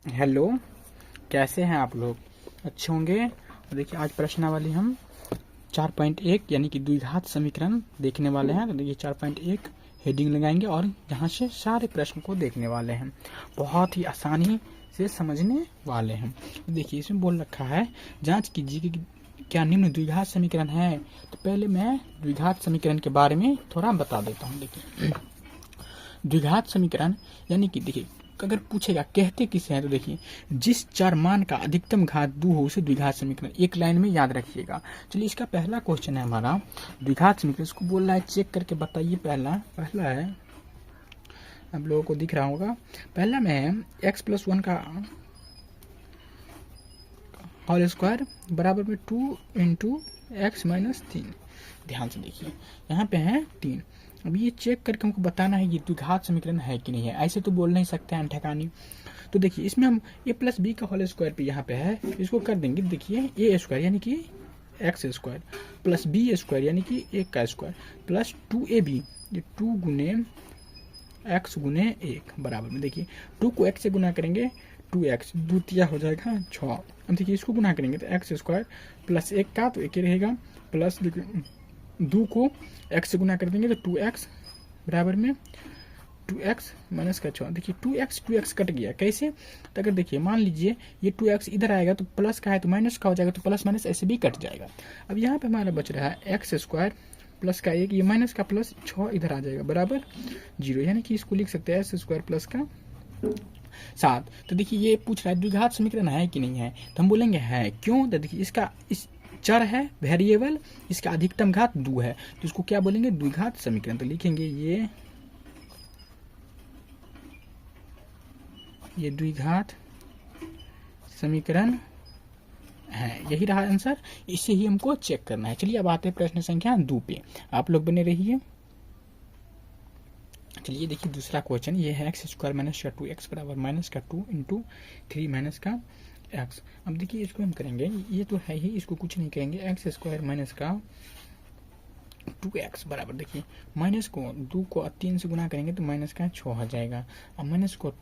Hello, कैसे हैं आप लोग? अच्छे होंगे। तो देखिए आज प्रश्नावली हम 4.1 यानी कि द्विघात समीकरण देखने वाले हैं। तो देखिए 4.1 हेडिंग लगाएंगे और यहाँ से सारे प्रश्न को देखने वाले हैं। बहुत ही आसानी से समझने वाले हैं। देखिए इसमें बोल रखा है जांच कीजिए कि क्या निम्न द्विघात समीकरण है। तो पहले मैं द्विघात समीकरण के बारे में थोड़ा बता देता हूँ। देखिए द्विघात समीकरण यानी कि देखिए अगर पूछेगा कहते किसे हैं, तो देखिए जिस चार मान का अधिकतम घात 2 हो उसे द्विघात समीकरण, एक लाइन में याद रखिएगा। चलिए इसका पहला क्वेश्चन है हमारा द्विघात समीकरण। इसको बोल रहा है चेक करके बताइए। पहला है, आप लोगों को दिख रहा होगा। पहला में है x+1 का होल स्क्वायर बराबर में 2 इंटू एक्स माइनस 3। ध्यान से देखिए यहाँ पे है 3। अब ये चेक करके हमको बताना है ये द्विघात समीकरण है कि नहीं है। ऐसे तो बोल नहीं सकते हैं ठकानी। तो देखिए इसमें हम a प्लस बी का होल स्क्वायर पे यहाँ पे है, इसको कर देंगे। देखिए ए स्क्वायर यानी कि x square plus b square यानी कि 1 का स्क्वायर प्लस 2ab, ये 2 गुने एक्स गुने 1 बराबर में। देखिए 2 को x से गुना करेंगे 2x, द्वितीय हो जाएगा 6। अब देखिए इसको गुना करेंगे तो एक्स स्क्वायर प्लस 1 का तो 1 ही रहेगा, प्लस 2 को x से गुना कर देंगे तो 2x बराबर में 2x माइनस का 6। देखिए 2x कट गया कैसे। तो अगर देखिए मान लीजिए ये 2x इधर आएगा तो प्लस का है तो माइनस का हो जाएगा, तो प्लस माइनस ऐसे भी कट जाएगा। अब यहाँ पे हमारा बच रहा है एक्स स्क्वायर प्लस का 1, ये माइनस का प्लस 6 इधर आ जाएगा बराबर 0, यानी कि इसको लिख सकते हैं एक्स स्क्वायर प्लस का 7। तो देखिए ये पूछ रहा है द्विघात समीकरण है कि नहीं है, तो हम बोलेंगे है। क्यों? तो देखिए इसका इस चर है वेरिएबल, इसका अधिकतम घात 2 है, तो इसको क्या बोलेंगे द्विघात समीकरण। तो लिखेंगे ये द्विघात समीकरण है। यही रहा आंसर, इसे ही हमको चेक करना है। चलिए अब आते हैं प्रश्न संख्या 2 पे, आप लोग बने रहिए। चलिए देखिए दूसरा क्वेश्चन ये है एक्स स्क्वायर माइनस का 2x बराबर माइनस का 2 इंटू 3 माइनस का x। अब देखिए इसको हम करेंगे, ये तो है ही, इसको कुछ नहीं करेंगे। एक्स स्क्वायर माइनस का 2x बराबर, देखिए माइनस को 2 को 3 से गुना करेंगे तो माइनस का 6 हो जाएगा। अब माइनस को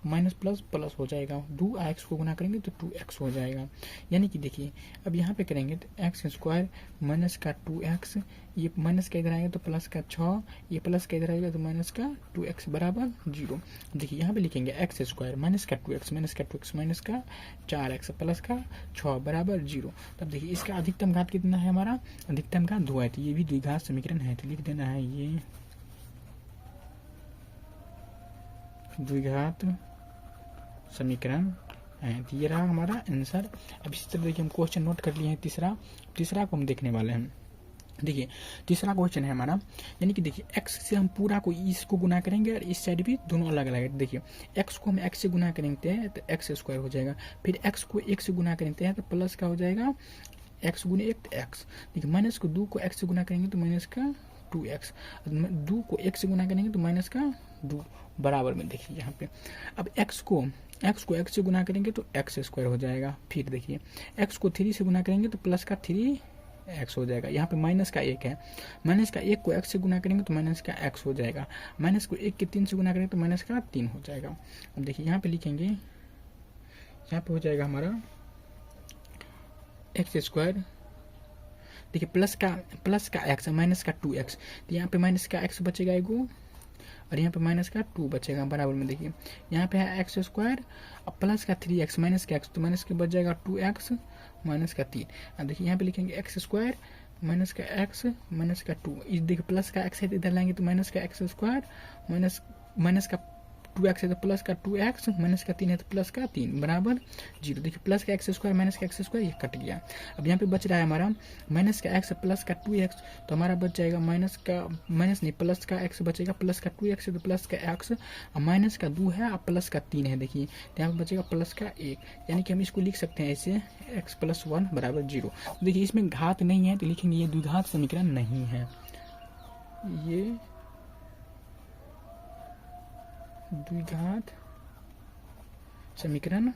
माइनस प्लस प्लस हो जाएगा, 2x को गुना करेंगे तो 2x हो जाएगा। यानी कि देखिए अब यहाँ पे करेंगे तो एक्स स्क्वायर माइनस का 2x, ये माइनस का इधर आएगा तो प्लस का 6, ये प्लस का इधर आएगा तो माइनस का 2x बराबर 0। देखिए यहाँ पे लिखेंगे एक्स स्क्वायर माइनस का 2x माइनस का 4x प्लस का 6 बराबर 0। तब देखिए इसका अधिकतम घात कितना है, हमारा अधिकतम घात 2 है, तो ये भी द्विघात समीकरण है। तो लिख देना है ये द्विघात समीकरण है। तो ये रहा हमारा आंसर। अब इसी तरह देखिए हम क्वेश्चन नोट कर लिए हैं। तीसरा को हम देखने वाले हैं। देखिए तीसरा क्वेश्चन है हमारा, यानी कि देखिए x से हम पूरा को इसको गुना करेंगे और इस साइड भी दोनों अलग अलग है। देखिए x को हम x से गुना करेंगे हैं तो एक्स स्क्वायर हो जाएगा, फिर x को 1 से गुना करेंगे हैं तो प्लस का हो जाएगा x गुने 1 तो x। देखिए माइनस को 2 को x से गुना करेंगे तो माइनस का 2x, 2 को 1 से गुना करेंगे तो माइनस का 2 बराबर में। देखिए यहाँ पे अब x को x से गुना करेंगे तो एक्स स्क्वायर हो जाएगा। फिर देखिए x को 3 से गुना करेंगे तो प्लस का 3x हो जाएगा। यहाँ पे माइनस का 1 है, माइनस का 1 को x से गुना करेंगे तो माइनस का x हो जाएगा, माइनस को 1 के 3 से गुना करेंगे तो माइनस का 3 हो जाएगा। अब देखिए यहाँ पे लिखेंगे, यहाँ पे हो जाएगा हमारा एक्स स्क्वायर, देखिए प्लस का x माइनस का 2x, तो यहाँ पे माइनस का x बचेगा एगो और यहाँ पे माइनस का 2 बचेगा बराबर में। देखिए यहाँ पे है एक्स स्क्वायर और प्लस का 3x माइनस का x, तो माइनस के बच जाएगा 2x माइनस का 3। अब देखिए यहाँ पे लिखेंगे एक्स स्क्वायर माइनस का x माइनस का 2, इस देखिए प्लस का x है तो इधर लाएंगे तो माइनस का एक्स स्क्वायर माइनस का 2x है तो प्लस का 2x माइनस का 3 है तो प्लस का 3 बराबर 0। देखिए प्लस का एक्स स्क्वायर माइनस का एक्स स्क्वायर ये कट गया। अब यहाँ पे बच रहा है हमारा माइनस का x प्लस का 2x, तो हमारा बच जाएगा प्लस का x बचेगा, प्लस का 2x है तो प्लस का x और माइनस का 2 है और प्लस का 3 है। देखिए यहाँ पे बचेगा प्लस का 1, यानी कि हम इसको लिख सकते हैं ऐसे x+1 बराबर 0। देखिए इसमें घात नहीं है तो लिखेंगे ये द्विघात समीकरण नहीं है, ये द्विघात समीकरण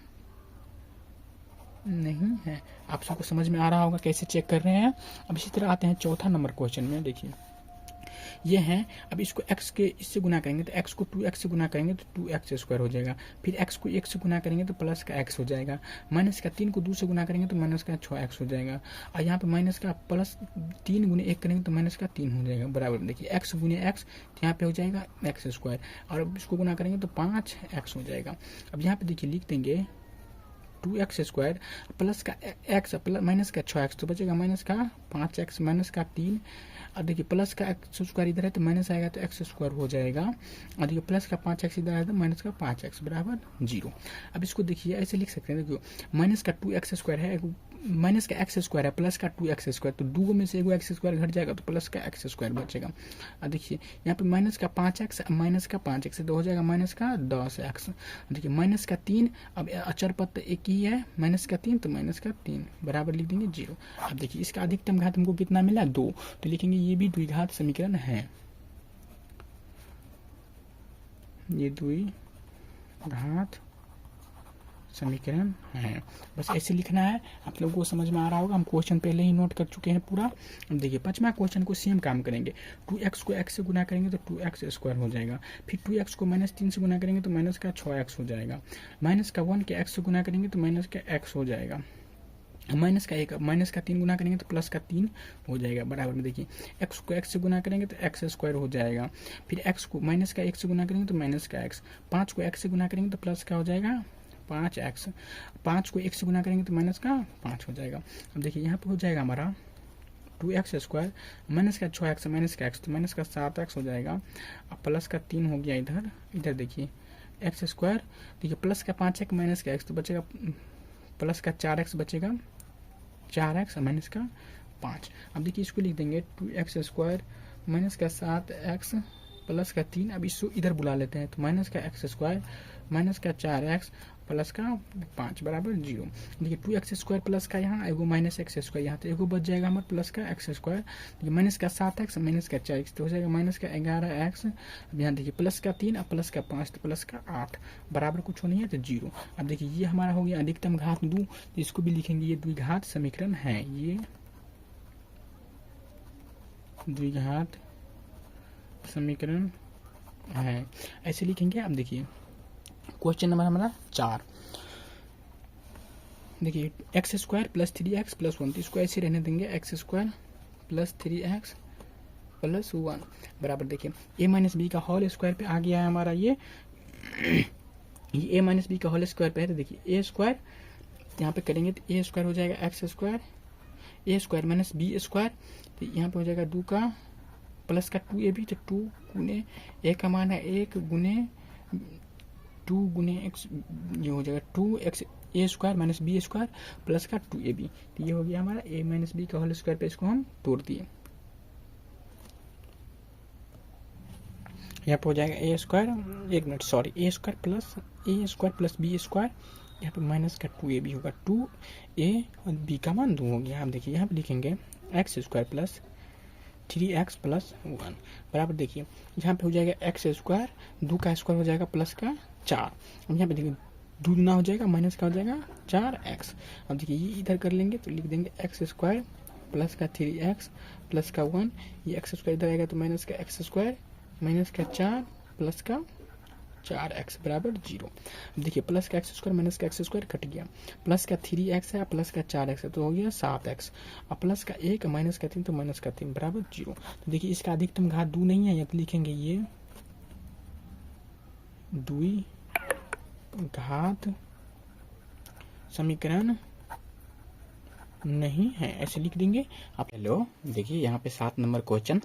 नहीं है। आप सबको समझ में आ रहा होगा कैसे चेक कर रहे हैं। अब इसी तरह आते हैं चौथा नंबर क्वेश्चन में। देखिए ये है। अब इसको x के इससे गुना करेंगे तो x को 2x से गुना करेंगे तो 2x स्क्वायर हो जाएगा। फिर x को 1 से गुना करेंगे तो प्लस का x हो जाएगा। माइनस का 3 को 2 से गुना करेंगे तो माइनस का 6x हो जाएगा। और यहाँ पे माइनस का प्लस 3 गुने 1 करेंगे तो माइनस का 3 हो जाएगा बराबर। देखिए x गुने x तो यहाँ पे हो जाएगा x स्क्वायर, और अब इसको गुना करेंगे तो 5x हो जाएगा। अब यहाँ पे देखिए लिख देंगे 2x स्क्वायर प्लस का x प्लस माइनस का 6x तो बचेगा माइनस का 5x माइनस का 3। और देखिए प्लस का x स्क्वायर इधर है तो माइनस आएगा तो x स्क्वायर हो जाएगा। और देखिए प्लस का 5x इधर आया तो माइनस का 5x बराबर 0। अब इसको देखिए ऐसे लिख सकते हैं, देखिए माइनस का 2x स्क्वायर है, माइनस का x स्क्वायर है प्लस का 2x स्क्वायर, तो दो में से एगो x स्क्वायर घट जाएगा तो प्लस का x स्क्वायर बचेगा। और देखिए यहाँ पे माइनस का 5x माइनस का 5x तो हो जाएगा माइनस का 10x। देखिए माइनस का 3, अब अचर पद एक ही है माइनस का 3 तो माइनस का 3 बराबर लिख देंगे 0। अब देखिए इसका अधिकतम घात हमको कितना मिला 2, तो लिखेंगे ये भी द्विघात समीकरण है, ये द्विघात समीकरण है। बस ऐसे लिखना है, आप लोगों को समझ में आ रहा होगा। हम क्वेश्चन पहले ही नोट कर चुके हैं पूरा। अब देखिए 5वां क्वेश्चन को सेम काम करेंगे। 2x को x से गुना करेंगे तो 2x स्क्वायर हो जाएगा। फिर 2x को -3 से गुना करेंगे तो माइनस का 6x हो जाएगा। माइनस का 1 के x से गुना करेंगे तो माइनस का x हो जाएगा। माइनस का 3 गुना करेंगे तो प्लस का 3 हो जाएगा बराबर में। देखिए x को x से गुना करेंगे तो x स्क्वायर हो जाएगा। फिर x को माइनस का 1 से गुना करेंगे तो माइनस का x। 5 को x से गुना करेंगे तो प्लस का हो जाएगा 5x। 5 को 1 से गुना करेंगे तो माइनस का 5 हो जाएगा। अब देखिए यहाँ पे हो जाएगा हमारा 2x स्क्वायर माइनस का 6x माइनस का x तो माइनस का 7x हो जाएगा। अब प्लस का 3 हो गया इधर देखिए x स्क्वायर। देखिए प्लस का 5x माइनस का x तो बचेगा प्लस का 4x बचेगा 4x माइनस का 5। अब देखिए इसको लिख देंगे 2x स्क्वायर माइनस का 7x प्लस का 3। अब इसको इधर बुला लेते हैं तो माइनस का x स्क्वायर माइनस का 4x प्लस का 5 बराबर 0। देखिए 2x स्क्वायर प्लस का यहाँ एगो माइनस x स्क्वायर, यहाँ तो एगो बच जाएगा हमारा प्लस का x स्क्वायर। देखिए माइनस का 7x माइनस का 4x तो हो जाएगा माइनस का 11x। अब यहाँ देखिए प्लस का 3 और प्लस का 5 तो प्लस का 8 बराबर कुछ नहीं है तो 0। अब देखिए ये हमारा हो गया अधिकतम घात 2, तो इसको भी लिखेंगे ये द्विघात समीकरण है, ये द्विघात समीकरण है, ऐसे लिखेंगे। अब देखिए क्वेश्चन नंबर हमारा 4। देखिए x square plus 3x plus 1, तो इसको ऐसे रहने देंगे x square plus 3x plus 1 बराबर। देखिए a माइनस बी का होल स्क्वायर पे आ गया है हमारा ये a माइनस बी का होल स्क्वायर पे है। तो देखिए a स्क्वायर यहाँ पे करेंगे तो a स्क्वायर हो जाएगा x square, a square minus b square, तो यहाँ पे हो जाएगा 2 का प्लस का 2ab, तो 2 गुने a का मान है 1 गुने 2 गुने x, ये हो जाएगा 2x a square minus b square plus का 2ab। तो ये हो गया हमारा a माइनस बी का होल स्क्वायर पे, इसको हम तोड़ दिए। यहाँ पे हो जाएगा a स्क्वायर, एक minute sorry, a square plus b square, यहाँ पे माइनस का 2ab होगा, 2a और b का मान 2 हो गया। आप देखिए यहाँ पे लिखेंगे x square plus 3x plus 1 बराबर। देखिए यहाँ पे हो जाएगा एक्स स्क्वायर, 2 का स्क्वायर हो जाएगा प्लस का 4। अब यहाँ पे देखिए 2 गुना हो जाएगा माइनस का हो जाएगा 4x। अब देखिए ये इधर कर लेंगे तो लिख देंगे एक्स स्क्वायर प्लस का 3x प्लस का 1, ये एक्स स्क्वायर इधर आएगा तो माइनस का एक्स स्क्वायर माइनस का 4 प्लस का 4x बराबर 0। देखिए प्लस का एक्स स्क्वायर माइनस का एक्स स्क्वायर कट गया, प्लस का 3x है प्लस का 4x है तो हो गया 7x, और प्लस का 1 माइनस का 3 तो माइनस का 3 बराबर 0। तो देखिए इसका अधिकतम घात 2 नहीं है, या तो लिखेंगे ये द्विघात समीकरण नहीं है, ऐसे लिख देंगे आप। हेलो देखिए यहाँ पे 7 नंबर क्वेश्चन,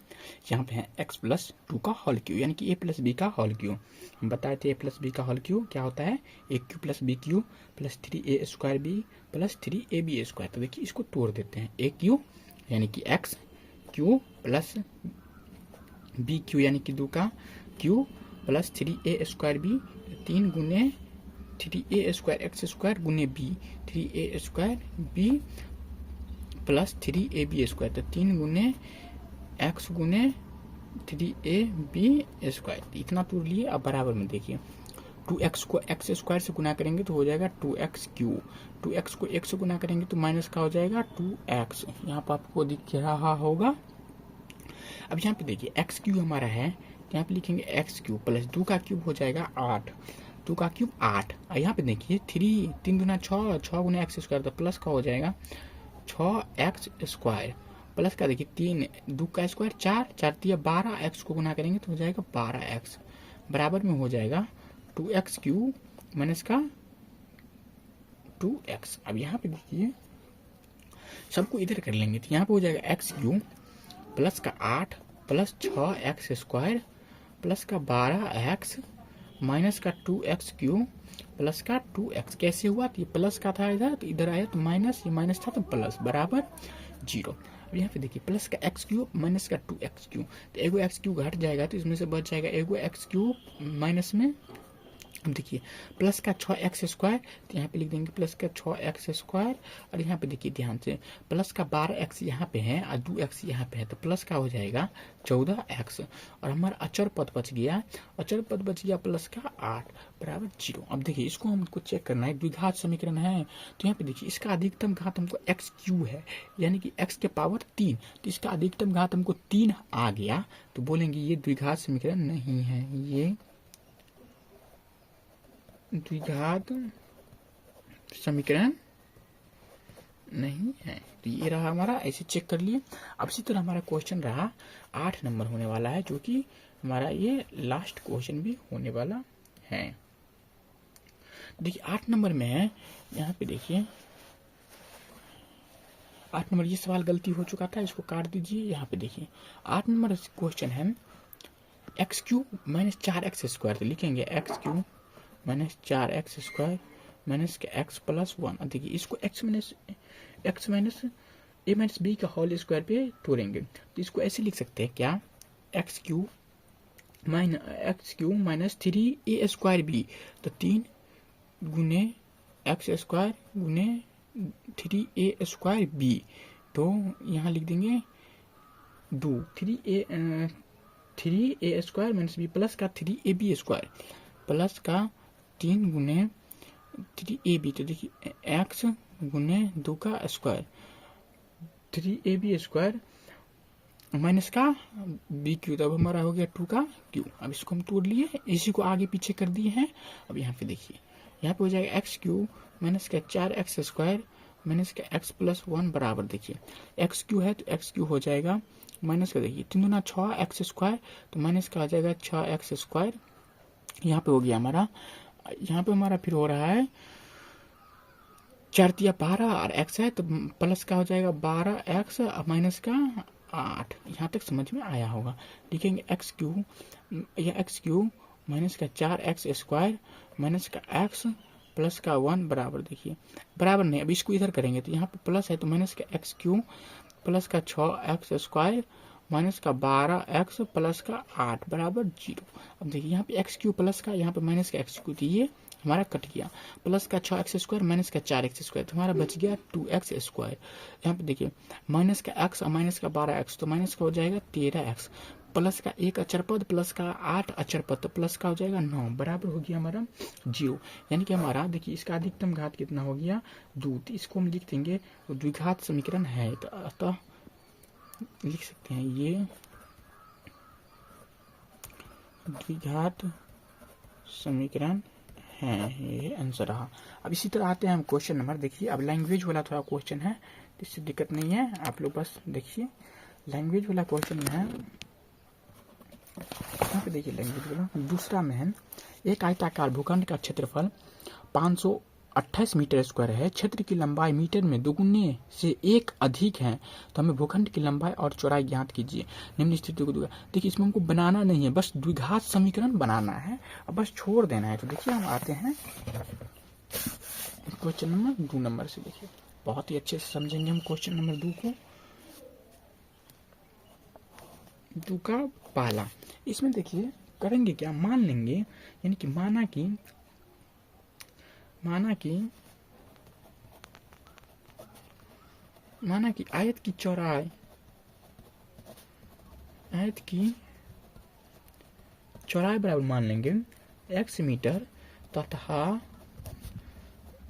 यहाँ पे है x प्लस 2 का होल क्यू, यानी कि a प्लस बी का होल क्यू। हम बताए थे a प्लस बी का होल क्यू क्या होता है, a cube plus b cube plus 3a square b plus 3ab square. तो देखिए इसको तोड़ देते हैं, a क्यू यानी कि x cube plus b cube यानी कि 2 का Q plus 3a square B, 3 गुने 3a स्क्वायर एक्स स्क्वायर गुने b, 3a square b plus 3ab square, तो 3 गुने x गुने 3ab स्क्वायर, इतना तोड़ लिए। अब बराबर में देखिए 2x को x स्क्वायर से गुना करेंगे तो हो जाएगा 2x क्यू, 2x को 1 से गुना करेंगे तो माइनस का हो जाएगा 2x, यहाँ पर आपको दिख रहा होगा अब यहाँ पे देखिए एक्स क्यूब हमारा है, तो यहाँ पे लिखेंगे एक्स क्यूब प्लस 2 का क्यूब हो जाएगा 8, 2 का क्यूब 8। और यहाँ पे देखिए 3, 3 दूना 6, 6 गुना एक्स स्क्वायर, तो प्लस का हो जाएगा 6x स्क्वायर, प्लस का देखिए 3, 2 का स्क्वायर 4, 4 दिया 12, एक्स को गुना करेंगे तो हो जाएगा 12x, बराबर में हो जाएगा 2x क्यूब माइनस का 2x। अब यहाँ पे देखिए सबको इधर कर लेंगे, तो यहाँ पे हो जाएगा एक्स क्यूब प्लस का 8 प्लस 6x स्क्वायर प्लस का 12x माइनस का 2x क्यूब प्लस का 2x। कैसे हुआ, तो ये प्लस का था इधर, तो इधर आया तो माइनस, ये माइनस था तो प्लस, बराबर 0। अब यहाँ पे देखिए प्लस का एक्स क्यूब माइनस का 2x क्यूब, तो एगो एक्स क्यूब घट जाएगा तो इसमें से बच जाएगा एगो एक्स क्यूब माइनस में। अब देखिए प्लस का 6x स्क्वायर, तो यहाँ पे लिख देंगे प्लस का 6x स्क्वायर, और यहाँ पे देखिए ध्यान से प्लस का 12x यहाँ पे है और 2x यहाँ पे है, तो प्लस का हो जाएगा 14x, और हमारा अचर पद बच गया, अचर पद बच गया प्लस का 8 बराबर 0। अब देखिए इसको हमको चेक करना है, द्विघात समीकरण है, तो यहाँ पे देखिए इसका अधिकतम घात हमको एक्स क्यू है, यानी कि x के पावर 3, तो इसका अधिकतम घात हमको 3 आ गया, तो बोलेंगे ये द्विघात समीकरण नहीं है, ये द्विघात समीकरण नहीं है। तो ये रहा हमारा, ऐसे चेक कर लिए। अब इसी तरह हमारा क्वेश्चन रहा 8 नंबर होने वाला है, जो कि हमारा ये लास्ट क्वेश्चन भी होने वाला है। देखिए 8 नंबर में है, यहाँ पे देखिए 8 नंबर, ये सवाल गलती हो चुका था, इसको काट दीजिए। यहाँ पे देखिए 8 नंबर क्वेश्चन है x cube minus 4x square, तो लिखेंगे x cube minus 4x square minus के x प्लस 1। देखिए इसको x minus a minus b का होल स्क्वायर पे तोड़ेंगे, तो इसको ऐसे लिख सकते हैं क्या, x cube minus 3a square b, तो 3 गुने एक्स स्क्वायर गुने 3a स्क्वायर बी, तो यहाँ लिख देंगे 2 3a square minus B plus का 3ab स्क्वायर प्लस का 3 गुने 3ab, तो देखिए x गुने 2 का स्क्वायर 3ab स्क्वायर माइनस का b क्यू, तब हमारा हो गया 2 का क्यू। अब इसको हम तोड़ लिए, इसी को आगे पीछे कर दिए हैं। अब यहाँ पे देखिए यहाँ पे हो जाएगा एक्स क्यू माइनस का 4x स्क्वायर माइनस का x प्लस 1 बराबर, देखिए एक्स क्यू है तो एक्स क्यू हो जाएगा माइनस का, देखिए 3 दूना 6x स्क्वायर, तो माइनस का आ जाएगा 6x स्क्वायर, यहाँ पे हो गया हमारा। यहाँ पे हमारा फिर हो रहा है 4 दिया 12 और x है, तो प्लस का हो जाएगा 12x और माइनस का 8। यहाँ तक समझ में आया होगा। लिखेंगे एक्स क्यू या एक्स क्यू माइनस का 4x स्क्वायर माइनस का x प्लस का 1 बराबर, देखिए बराबर नहीं, अब इसको इधर करेंगे तो यहाँ पे प्लस है तो माइनस का एक्स क्यू प्लस का 6x स्क्वायर माइनस का 12x प्लस का 8 बराबर 0। अब देखिए यहाँ पे एक्स क्यू प्लस का, यहाँ पे माइनस का एक्स क्यू, तो ये हमारा कट गया, प्लस का 6x स्क्वायर माइनस का 4x स्क्वायर, तो हमारा बच गया 2x स्क्वायर। यहाँ पे देखिए माइनस का x और माइनस का 12x, तो माइनस का हो जाएगा 13x प्लस का 1 अचर पद प्लस का 8 अचर पद, तो प्लस का हो जाएगा 9 बराबर हो गया हमारा 0। यानी कि हमारा देखिए इसका अधिकतम घात कितना हो गया 2, तो इसको हम लिख देंगे तो द्विघात समीकरण है, तो अतः लिख सकते हैं ये द्विघात समीकरण है, ये आंसर रहा। अब इसी तरह आते हैं हम क्वेश्चन नंबर, देखिए अब लैंग्वेज वाला थोड़ा क्वेश्चन है, इससे दिक्कत नहीं है, आप लोग बस देखिए लैंग्वेज वाला क्वेश्चन में है। यहाँ पे देखिए लैंग्वेज वाला दूसरा में है, एक आयताकार भूखंड का क्षेत्रफल 528 मीटर स्क्वायर है, क्षेत्र की लंबाई मीटर में दोगुने से 1 अधिक है, तो हमें भूखंड की लंबाई और चौड़ाई ज्ञात कीजिए। निम्न स्थिति को देखिए इसमें हमको बनाना नहीं है, बस द्विघात समीकरण बनाना है, अब बस छोड़ देना है। तो देखिए हम आते हैं क्वेश्चन नंबर 2 नंबर से, देखिए बहुत ही अच्छे से समझेंगे हम क्वेश्चन नंबर 2 को। 2 का पहला, इसमें देखिए करेंगे क्या, मान लेंगे, यानी कि माना कि आयत की चौड़ाई बराबर मान लेंगे x मीटर तथा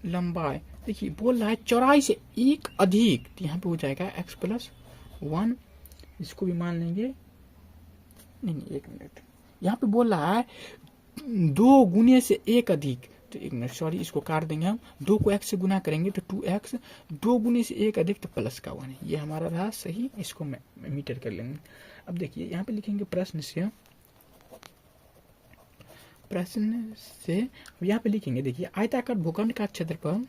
लंबाई, देखिए बोल रहा है चौड़ाई से 1 अधिक, तो यहाँ पे हो जाएगा x प्लस 1, इसको भी मान लेंगे नहीं, एक मिनट, यहाँ पे बोल रहा है 2 गुने से 1 अधिक, तो 1 मिनट, सॉरी, इसको काट देंगे हम। 2 को x से गुना करेंगे तो 2x, 2 गुने से 1 अधिक तो प्लस का 1, ये हमारा रहा सही, इसको मीटर कर लेंगे। अब देखिए यहाँ पे लिखेंगे प्रश्न से, यहाँ पे लिखेंगे, देखिए आयताकार भूखंड का क्षेत्रफल,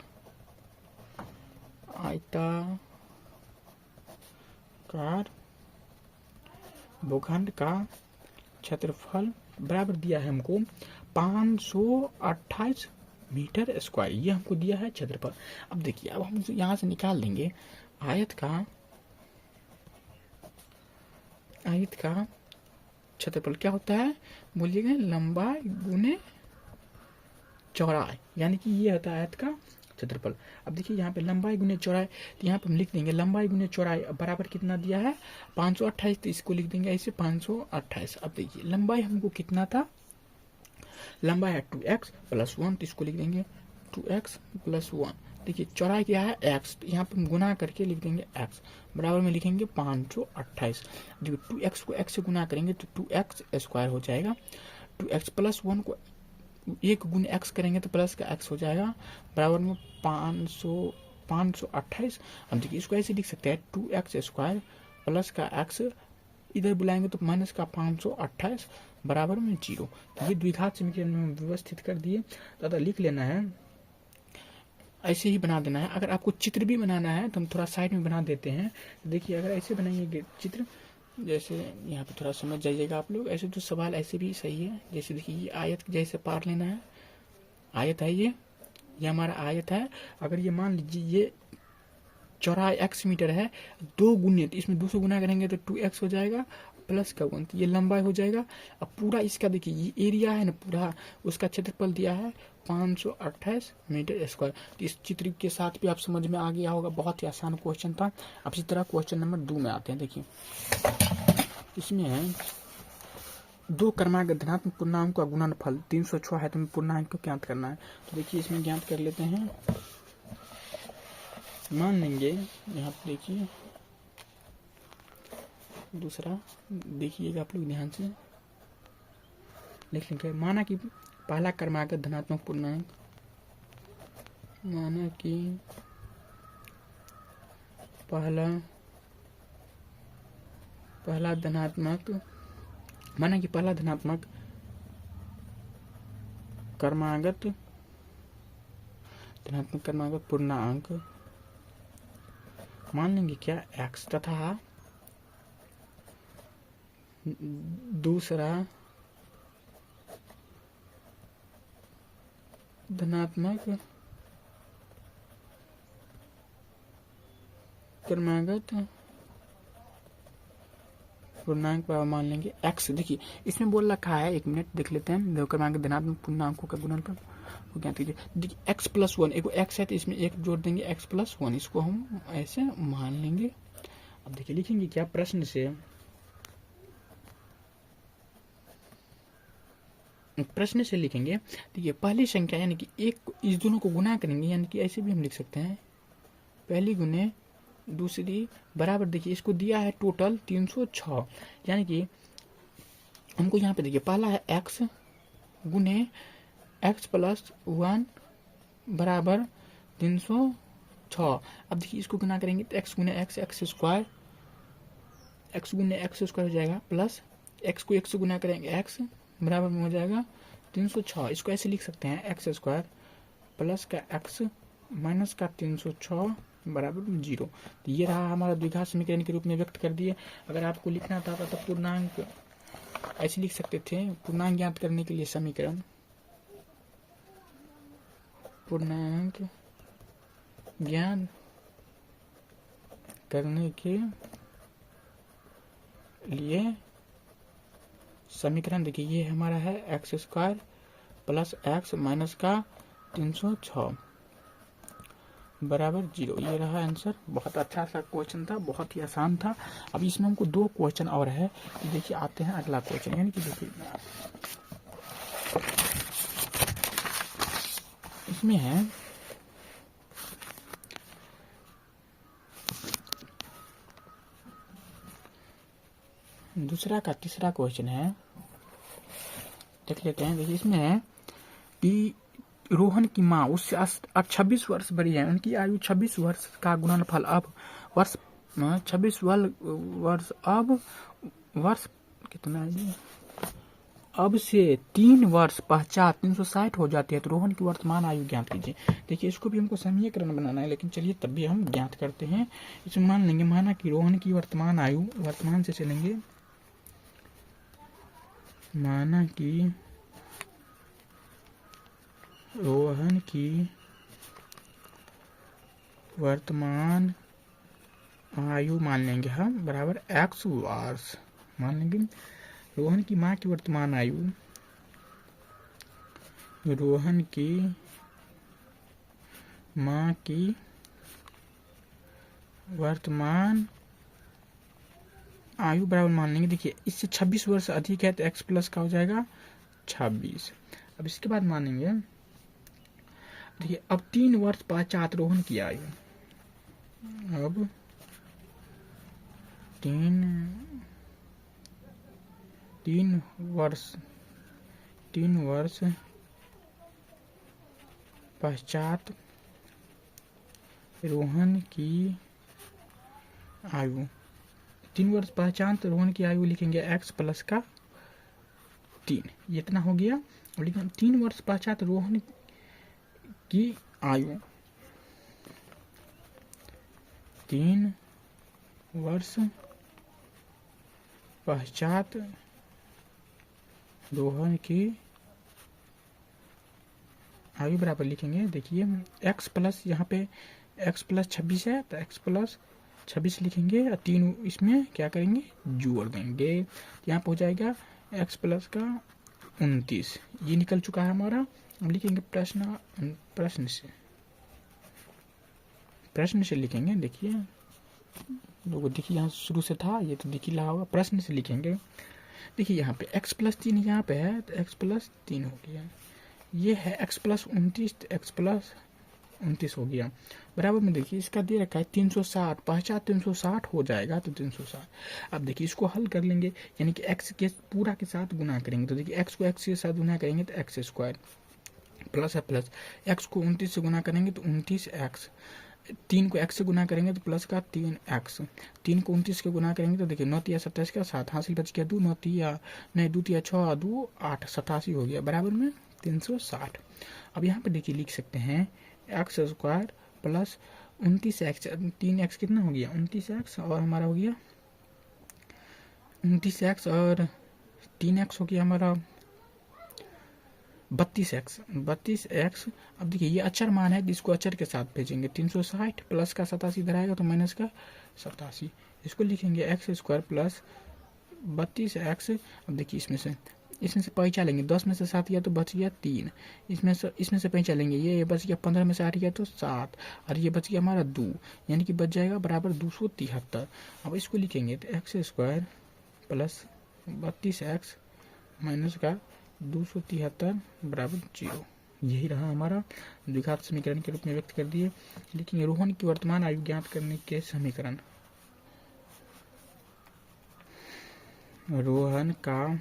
आयताकार भूखंड का क्षेत्रफल बराबर दिया है हमको 528 मीटर स्क्वायर, ये हमको दिया है क्षेत्रफल। अब देखिए, अब हम यहां से निकाल देंगे आयत का क्षेत्रफल क्या होता है, बोलिएगा लंबाई गुने चौड़ाई, यानी कि ये होता है आयत का क्षेत्रफल। अब देखिए यहाँ पे लंबाई गुने चौड़ाई, तो यहाँ पे हम लिख देंगे लंबाई गुने चौड़ाई बराबर कितना दिया है 528, तो इसको लिख देंगे ऐसे 528। अब देखिए लंबाई हमको कितना था, लंबाई है 2x + 1, तो इसको लिख देंगे 2x + 1। देखिए चौड़ाई क्या है x, तो यहाँ पे हम गुना करके लिख देंगे x, बराबर में लिखेंगे 528। देखिए 2x को x से गुना करेंगे तो 2x² हो जाएगा, 2x + 1 को 1 गुने x करेंगे तो प्लस का x हो जाएगा, बराबर में 528। अब देखिए इसको ऐसे लिख सकते हैं 2x² प्लस का x, इधर बुलाएंगे तो माइनस का 528 बराबर में 0। तो ये द्विघात समीकरण में व्यवस्थित कर दिए, ज़्यादा लिख लेना है, ऐसे ही बना देना है। अगर आपको चित्र भी बनाना है तो हम थोड़ा साइड में बना देते हैं। देखिए अगर ऐसे बनाइए चित्र, जैसे यहाँ पे थोड़ा समझ जाइएगा आप लोग, ऐसे तो सवाल ऐसे भी सही है। जैसे देखिए ये आयत जैसे पार लेना है, आयत है ये हमारा आयत है। अगर ये मान लीजिए ये चौड़ाई x मीटर है, 2 गुने, तो इसमें 2 से गुना करेंगे तो 2x हो जाएगा प्लस का 1, तो ये लंबाई हो जाएगा। अब पूरा इसका देखिए ये एरिया है ना पूरा, उसका क्षेत्रफल दिया है 528 मीटर स्क्वायर। तो इस चित्र के साथ भी आप समझ में आ गया होगा, बहुत ही आसान क्वेश्चन था। अब इसी तरह क्वेश्चन नंबर 2 में आते हैं। देखिए इसमें है 2 क्रमागत धनात्मक पूर्णांक का गुणनफल 306 है, तो हमें पूर्णांक को ज्ञात करना है। तो देखिए इसमें ज्ञात कर लेते हैं, मान लेंगे यहाँ पे, देखिए दूसरा देखिएगा आप लोग ध्यान से लिख लेंगे। माना कि पहला क्रमागत धनात्मक पूर्णांक, माना कि पहला धनात्मक क्रमागत पूर्णांक, मान लेंगे क्या x, तथा दूसरा धनात्मक क्रमागत पूर्णांक मान लेंगे x। देखिए इसमें बोल रखा है, 1 मिनट देख लेते हैं, 2 क्रमागत धनात्मक पूर्णांकों का गुणनफल वो क्या कीजिए। देखिए x + 1, एक x है तो इसमें 1 जोड़ देंगे, x + 1, इसको हम ऐसे मान लेंगे। अब देखिए लिखेंगे क्या, प्रश्न से लिखेंगे। देखिए पहली संख्या यानी कि 1, इस दोनों को गुना करेंगे, यानी कि ऐसे भी हम लिख सकते हैं, पहली गुने दूसरी बराबर, देखिए इसको दिया है टोटल 306, यानी कि हमको यहाँ पे देखिए पहला है x गुने x + 1 बराबर 306। अब देखिए इसको गुना करेंगे तो x गुने x, x² हो जाएगा, प्लस x को 1 से गुना करेंगे x बराबर में हो जाएगा 306। इसको ऐसे लिख सकते हैं x² प्लस का x माइनस का 306 बराबर में 0। तो ये रहा हमारा द्विघात समीकरण के रूप में व्यक्त कर दिए। अगर आपको लिखना था तो पूर्णांक ऐसे लिख सकते थे, पूर्णांक ज्ञात करने के लिए समीकरण, पूर्णांक ज्ञात करने के लिए समीकरण, देखिए ये हमारा है x² प्लस x माइनस का 306 बराबर 0। ये रहा आंसर। बहुत अच्छा सा क्वेश्चन था, बहुत ही आसान था। अब इसमें हमको 2 क्वेश्चन और है, तो देखिए आते हैं अगला क्वेश्चन, यानी कि देखिए इसमें है दूसरा का तीसरा क्वेश्चन है, देख लेते हैं। देखिए इसमें है कि रोहन की माँ उससे 26 वर्ष बड़ी है, उनकी आयु 26 वर्ष का गुणनफल अब वर्ष 26 वर्ष अब वर्ष कितना है, अब से 3 वर्ष पश्चात 360 हो जाती है, तो रोहन की वर्तमान आयु ज्ञात कीजिए। देखिए इसको भी हमको समीकरण बनाना है, लेकिन चलिए तब भी हम ज्ञात करते हैं। इसमें मान लेंगे, माना कि रोहन की वर्तमान आयु, वर्तमान से चलेंगे, माना कि रोहन की वर्तमान आयु मान लेंगे हम बराबर x वर्ष, मान लेंगे रोहन की माँ की वर्तमान आयु, रोहन की माँ की वर्तमान आयु बराबर मान लेंगे, देखिए इससे 26 वर्ष अधिक है तो x प्लस का हो जाएगा 26। अब इसके बाद मानेंगे, देखिए अब 3 वर्ष पश्चात रोहन की आयु, अब 3 वर्ष पश्चात रोहन की आयु, 3 वर्ष पश्चात रोहन की आयु लिखेंगे x प्लस का 3, ये इतना हो गया। लेकिन 3 वर्ष पश्चात रोहन की आयु, 3 वर्ष पश्चात रोहन की आयु बराबर लिखेंगे, देखिए x प्लस, यहाँ पे x प्लस 26 है तो x प्लस 26 लिखेंगे और 3 इसमें क्या करेंगे जोड़ देंगे, यहाँ पे हो जाएगा x प्लस का 29, ये निकल चुका है हमारा। हम लिखेंगे प्रश्न से लिखेंगे, देखिए लोगों देखिए यहाँ शुरू से था, ये तो दिख ही रहा होगा, प्रश्न से लिखेंगे। देखिए यहाँ पे x प्लस 3 यहाँ पे है तो x प्लस 3 हो गया, ये है x प्लस 29 तो x प्लस 29 हो गया बराबर में। देखिए इसका दे रखा है 360, पश्चात 360 हो जाएगा तो 360। अब देखिए इसको हल कर लेंगे, यानी कि x के पूरा के साथ गुना करेंगे, तो देखिए x को x के साथ गुना करेंगे तो x स्क्वायर प्लस है प्लस, x को 29 से गुना करेंगे तो 29x, 3 को x से गुना करेंगे तो प्लस का 3x, 3 को 29 के गुना करेंगे तो देखिए 9 तिया 27 का 7, हासिल बच गया 2, 9 तिया नहीं 2 तिया 6, 2 8, 87 हो गया बराबर में 360। अब यहाँ पे देखिए लिख सकते हैं x square plus 29x, 3x कितना हो गया 29x, और हमारा हो गया 29x और 3x हो गया हमारा 32x। अब देखिए ये अचर मान है, जिसको अचर के साथ भेजेंगे, 360 प्लस का 87 इधर आएगा तो माइनस का 87, इसको लिखेंगे x स्क्वायर प्लस 32x। अब देखिए इसमें से पैंचा लेंगे, 10 में से 7 गया तो बच गया 3, इसमें से पैंचा लेंगे, ये बच गया 15 में से 8 गया तो 7, और ये बच गया हमारा 2, यानी कि बच जाएगा बराबर 273। अब इसको लिखेंगे तो x square plus 32x minus का 273 बराबर 0, यही रहा हमारा द्विघात समीकरण के रूप में व्यक्त कर दिए। लेकिन रोहन की वर्तमान आयु ज्ञात करने के समीकरण, रोहन का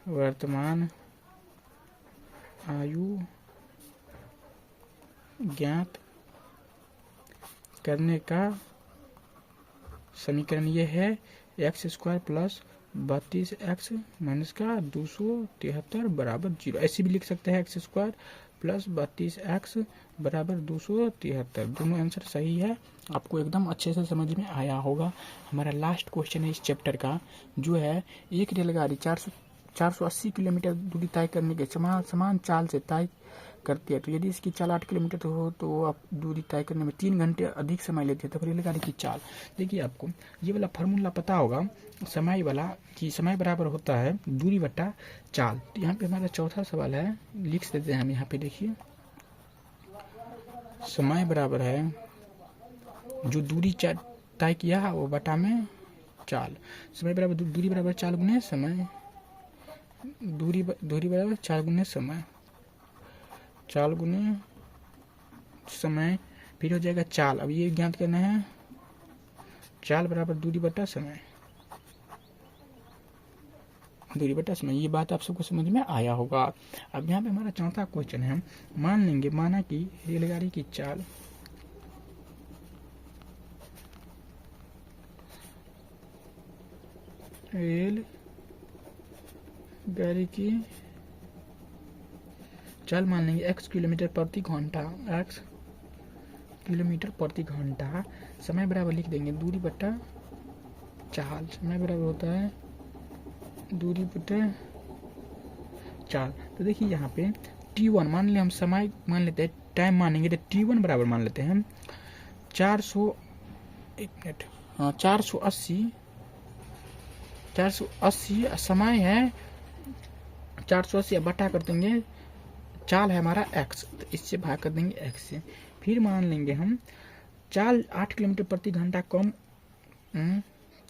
वर्तमान आयु ज्ञात करने का समीकरण ये है x square plus 32x minus का 273 बराबर 0, ऐसे भी लिख सकते हैं x स्क्वायर प्लस 32x बराबर 273, दोनों आंसर सही है। आपको एकदम अच्छे से समझ में आया होगा। हमारा लास्ट क्वेश्चन है इस चैप्टर का, जो है एक रेलगाड़ी 480 किलोमीटर दूरी तय करने के समान चाल से तय करती है, तो यदि इसकी चाल 8 किलोमीटर हो तो आप दूरी तय करने में 3 घंटे अधिक समय लेते हैं, तो रेलगाड़ी की चाल। देखिए आपको ये वाला फार्मूला पता होगा समय वाला, कि समय बराबर होता है दूरी बटा चाल। तो यहाँ पे हमारा चौथा सवाल है, लिख देते हैं हम यहाँ पे, देखिए समय बराबर है जो दूरी तय किया है वो बटा में चाल, समय बराबर दूरी बराबर चाल गुने समय, दूरी बराबर चाल गुने समय, चाल गुने समय, फिर हो जाएगा चाल। अब ये ज्ञात करना है, चाल बराबर दूरी बटा समय। दूरी बटा समय। ये बात आप सबको समझ में आया होगा। अब यहाँ पे हमारा चौथा क्वेश्चन है, मान लेंगे माना कि रेलगाड़ी की चाल मान लेंगे x किलोमीटर प्रति घंटा, x किलोमीटर प्रति घंटा, समय बराबर लिख देंगे दूरी बटा चाल। समय बराबर होता है दूरी बटा चाल। तो देखिए यहाँ पे t1 मान ले, हम समय मान लेते हैं, टाइम मानेंगे तो t1 बराबर मान लेते हैं 480 समय है 480 बटा कर देंगे चाल है हमारा x, तो इससे भाग कर देंगे x से। फिर मान लेंगे हम चाल 8 किलोमीटर प्रति घंटा कम,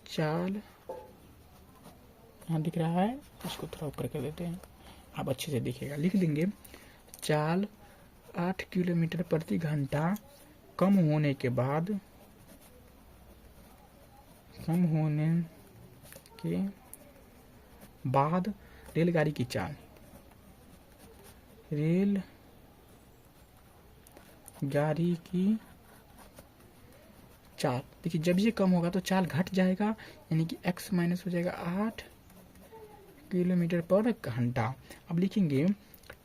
चाल यहाँ दिख रहा है, इसको थोड़ा ऊपर कर देते हैं, आप अच्छे से दिखेगा। लिख देंगे चाल 8 किलोमीटर प्रति घंटा कम होने के बाद रेलगाड़ी की चाल, रेलगाड़ी की चाल। देखिए जब ये कम होगा तो चाल घट जाएगा, यानी कि x माइनस हो जाएगा 8 किलोमीटर पर घंटा। अब लिखेंगे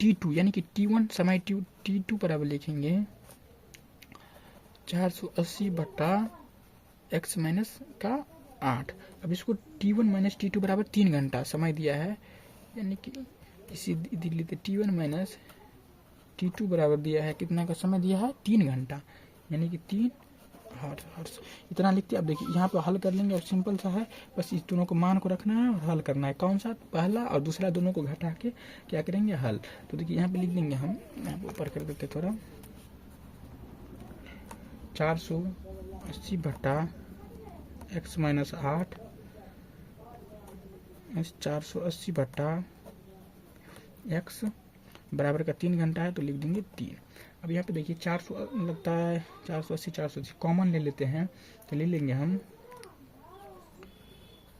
t2 यानी कि t1 समय t2 बराबर लिखेंगे 480 बटा x माइनस का 8। अब इसको t1 माइनस t2 बराबर 3 घंटा समय दिया है, यानी कि इसी लेते t1 माइनस t2 बराबर दिया है, कितना का समय दिया है 3 घंटा, यानी कि 3 हर्ट्ज। इतना लिखते हैं। अब देखिए यहाँ पे हल कर लेंगे और सिंपल सा है, बस इस दोनों को मान को रखना है और हल करना है। कौन सा, पहला और दूसरा दोनों को घटा के क्या करेंगे हल। तो देखिए यहाँ पे लिख देंगे हम, यहाँ पे ऊपर कर देते थोड़ा, 480 बटा x माइनस 8 480 बटा x बराबर का 3 घंटा है, तो लिख देंगे 3। अब यहाँ पे देखिए 400 लगता है, 480 कॉमन ले लेते हैं, तो ले लेंगे हम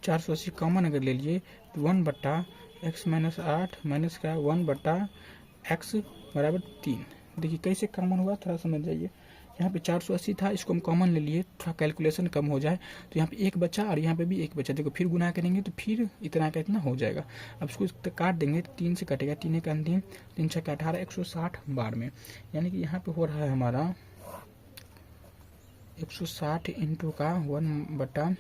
480 कॉमन अगर ले लिए तो 1 बटा x माइनस 8 माइनस का 1 बटा x बराबर 3। देखिए कैसे कॉमन हुआ, थोड़ा समझ जाइए। यहाँ पे 480 था, इसको हम कॉमन ले लिए, थोड़ा कैलकुलेशन कम हो जाए, तो यहाँ पे 1 बचा और यहाँ पे भी 1 बचा। देखो फिर गुना करेंगे तो फिर इतना का इतना हो जाएगा। अब इसको काट देंगे, 3 से कटेगा, 3 एक 3, 3 6 18, 160 बार में, यानी कि यहाँ पे हो रहा है हमारा 160 इंटू का 1 बटा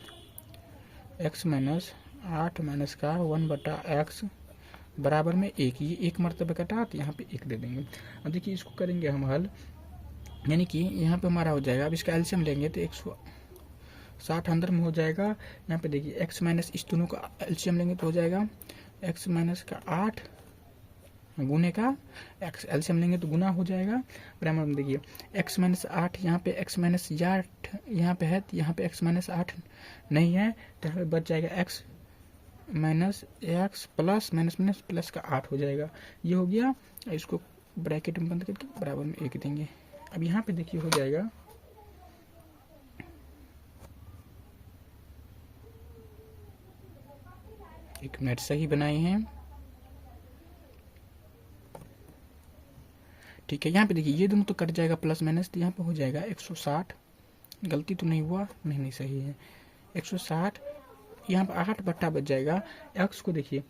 x माइनस 8 माइनस का 1 बटा x बराबर में 1। ये 1 मरतबा कटा तो यहाँ पे 1 दे देंगे। अब देखिए इसको करेंगे हम हल, यानी कि यहाँ पे हमारा हो जाएगा, अब इसका एलसीएम लेंगे तो 160 अंदर में हो जाएगा। यहाँ पे देखिए x माइनस इस दोनों का एलसीएम लेंगे तो हो जाएगा x माइनस का 8 गुने का x, एलसीएम लेंगे तो गुना हो जाएगा। बराबर में देखिए x माइनस 8, यहाँ पे x माइनस 8 यहाँ पे है, तो यहाँ पे x माइनस 8 नहीं है, तो यहाँ पे बच जाएगा x minus x plus minus minus plus का 8 हो जाएगा। ये हो गया, इसको ब्रैकेट में बंद करके बराबर में 1 देंगे। अब यहाँ पे देखिए हो जाएगा 1 मिनट सही बनाए हैं, ठीक है। यहाँ पे देखिए ये दोनों तो कट जाएगा प्लस माइनस, तो यहाँ पे हो जाएगा 160, गलती तो नहीं हुआ, नहीं सही है 160। यहाँ पे 8 बट्टा बच जाएगा। x को देखिए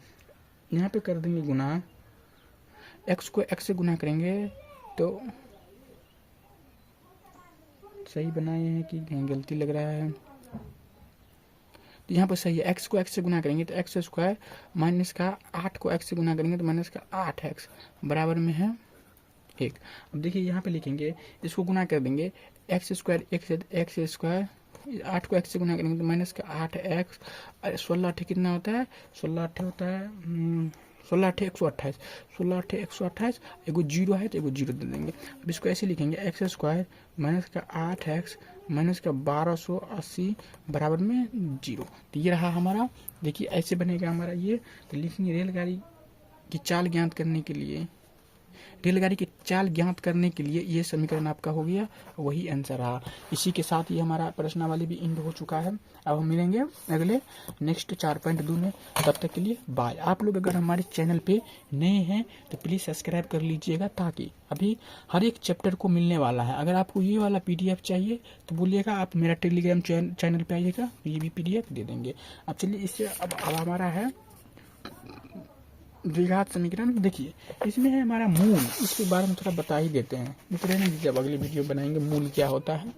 यहाँ पे कर देंगे गुना, x को x से गुना करेंगे तो सही बनाए हैं कि कहीं गलती लग रहा है, तो यहाँ पर सही है। x को x से गुना करेंगे तो x स्क्वायर माइनस का 8 को x से गुना करेंगे तो माइनस का 8x बराबर में है 1। अब देखिए यहाँ पे लिखेंगे, इसको गुना कर देंगे x स्क्वायर x स्क्वायर 8 को x से गुना करेंगे तो माइनस का 8x, 16 8 कितना होता है, 16 8 होता है 16 8 128, 16 8 128, एगो जीरो है तो एगो जीरो दे देंगे। अब इसको ऐसे लिखेंगे एक्स स्क्वायर माइनस का 8x माइनस का 1280 बराबर में 0। तो ये रहा हमारा, देखिए ऐसे बनेगा हमारा ये। तो लिखेंगे रेलगाड़ी की चाल ज्ञात करने के लिए रेलगाड़ी की चाल ज्ञात करने के लिए ये समीकरण आपका हो गया, वही आंसर रहा। इसी के साथ ये हमारा प्रश्नावली भी एंड हो चुका है। अब हम मिलेंगे अगले नेक्स्ट 4.2 में, तब तक के लिए बाय। आप लोग अगर हमारे चैनल पे नए हैं तो प्लीज़ सब्सक्राइब कर लीजिएगा, ताकि अभी हर एक चैप्टर को मिलने वाला है। अगर आपको ये वाला PDF चाहिए तो बोलिएगा, आप मेरा टेलीग्राम चैनल पे आइएगा, ये भी PDF दे देंगे। अब चलिए इससे अब हमारा है द्विघात समीकरण। देखिए इसमें है हमारा मूल, इसके बारे में थोड़ा बता ही देते हैं, मित्र। जब अगली वीडियो बनाएंगे मूल क्या होता है